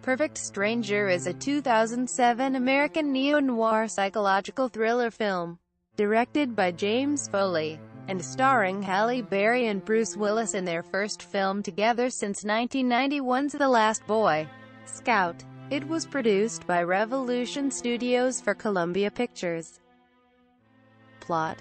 Perfect Stranger is a 2007 American neo-noir psychological thriller film, directed by James Foley, and starring Halle Berry and Bruce Willis in their first film together since 1991's The Last Boy Scout. It was produced by Revolution Studios for Columbia Pictures. Plot.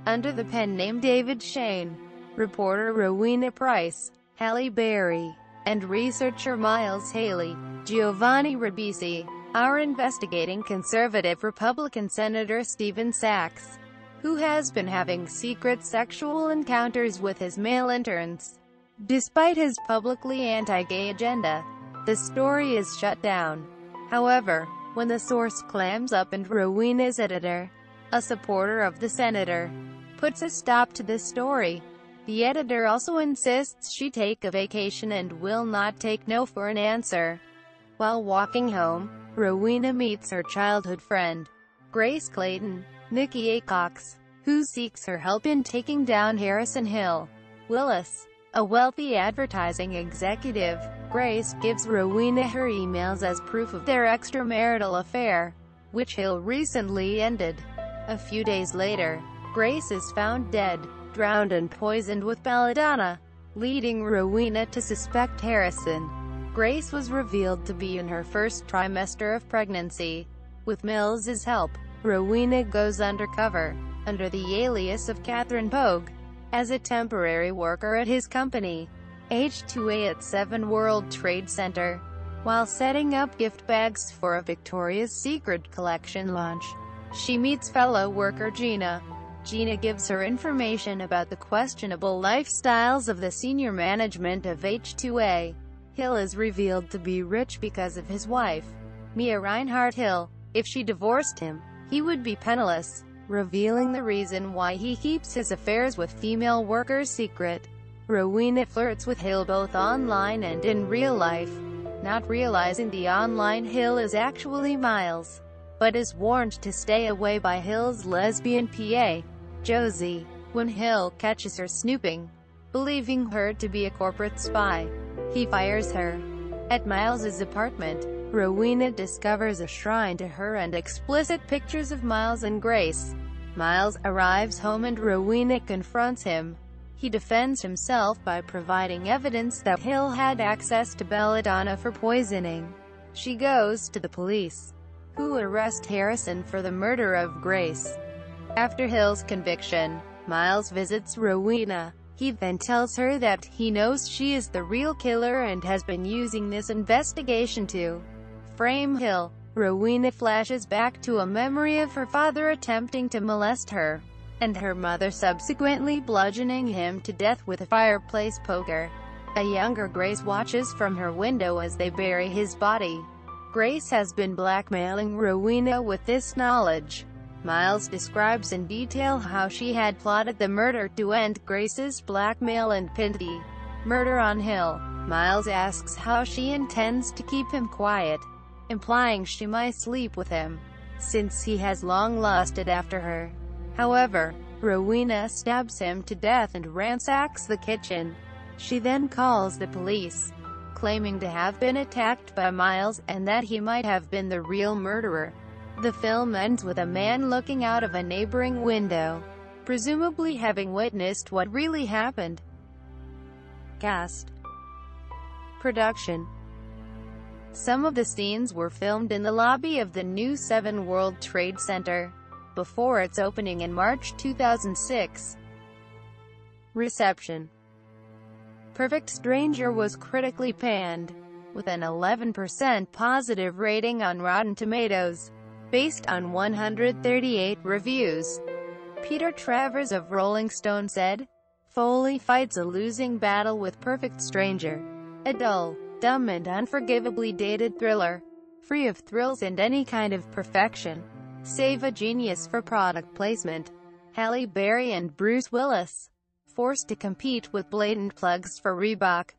Under the pen name David Shane, reporter Rowena Price, Halle Berry, and researcher Miles Haley, Giovanni Ribisi, are investigating conservative Republican Senator Stephen Sachs, who has been having secret sexual encounters with his male interns. Despite his publicly anti-gay agenda, the story is shut down. However, when the source clams up and Rowena's editor, a supporter of the senator, puts a stop to this story, the editor also insists she take a vacation and will not take no for an answer. While walking home, Rowena meets her childhood friend, Grace Clayton, Nikki Acox, who seeks her help in taking down Harrison Hill. Willis, a wealthy advertising executive, Grace gives Rowena her emails as proof of their extramarital affair, which Hill recently ended. A few days later, Grace is found dead, drowned and poisoned with belladonna, leading Rowena to suspect Harrison. Grace was revealed to be in her first trimester of pregnancy. With Mills's help, Rowena goes undercover, under the alias of Catherine Pogue, as a temporary worker at his company, H2A at 7 World Trade Center, while setting up gift bags for a Victoria's Secret collection launch. She meets fellow worker Gina. Gina gives her information about the questionable lifestyles of the senior management of H2A. Hill is revealed to be rich because of his wife, Mia Reinhardt Hill. If she divorced him, he would be penniless, revealing the reason why he keeps his affairs with female workers secret. Rowena flirts with Hill both online and in real life, not realizing the online Hill is actually Miles, but is warned to stay away by Hill's lesbian PA, Josie, when Hill catches her snooping, believing her to be a corporate spy. He fires her. At Miles's apartment, Rowena discovers a shrine to her and explicit pictures of Miles and Grace. Miles arrives home and Rowena confronts him. He defends himself by providing evidence that Hill had access to belladonna for poisoning. She goes to the police, who arrest Harrison for the murder of Grace. After Hill's conviction, Miles visits Rowena. He then tells her that he knows she is the real killer and has been using this investigation to frame Hill. Rowena flashes back to a memory of her father attempting to molest her, and her mother subsequently bludgeoning him to death with a fireplace poker. A younger Grace watches from her window as they bury his body. Grace has been blackmailing Rowena with this knowledge. Miles describes in detail how she had plotted the murder to end Grace's blackmail and pinned the murder on Hill. Miles asks how she intends to keep him quiet, implying she might sleep with him, since he has long lusted after her. However, Rowena stabs him to death and ransacks the kitchen. She then calls the police, claiming to have been attacked by Miles, and that he might have been the real murderer. The film ends with a man looking out of a neighboring window, presumably having witnessed what really happened. Cast. Production. Some of the scenes were filmed in the lobby of the new 7 World Trade Center, before its opening in March 2006. Reception. Perfect Stranger was critically panned, with an 11% positive rating on Rotten Tomatoes, based on 138 reviews. Peter Travers of Rolling Stone said, "Foley fights a losing battle with Perfect Stranger. A dull, dumb and unforgivably dated thriller, free of thrills and any kind of perfection. Save a genius for product placement. Halle Berry and Bruce Willis, forced to compete with blatant plugs for Reebok,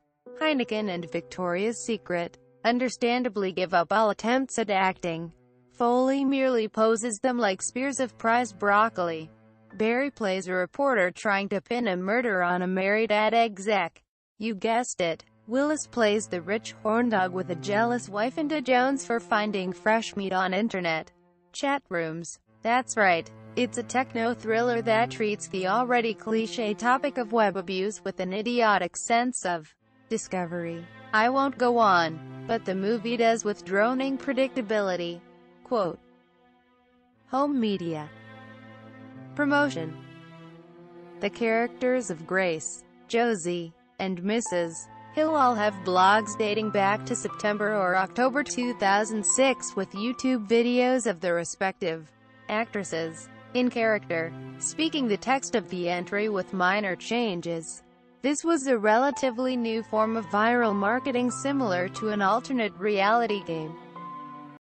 Heineken and Victoria's Secret, understandably give up all attempts at acting. Foley merely poses them like spears of prized broccoli. Berry plays a reporter trying to pin a murder on a married ad exec. You guessed it. Willis plays the rich horndog with a jealous wife and Jones for finding fresh meat on internet chat rooms. That's right. It's a techno-thriller that treats the already cliché topic of web abuse with an idiotic sense of discovery. I won't go on, but the movie does with droning predictability. Quote, Home media. Promotion. The characters of Grace, Josie, and Mrs. Hill all have blogs dating back to September or October 2006 with YouTube videos of the respective actresses in character, speaking the text of the entry with minor changes. This was a relatively new form of viral marketing similar to an alternate reality game.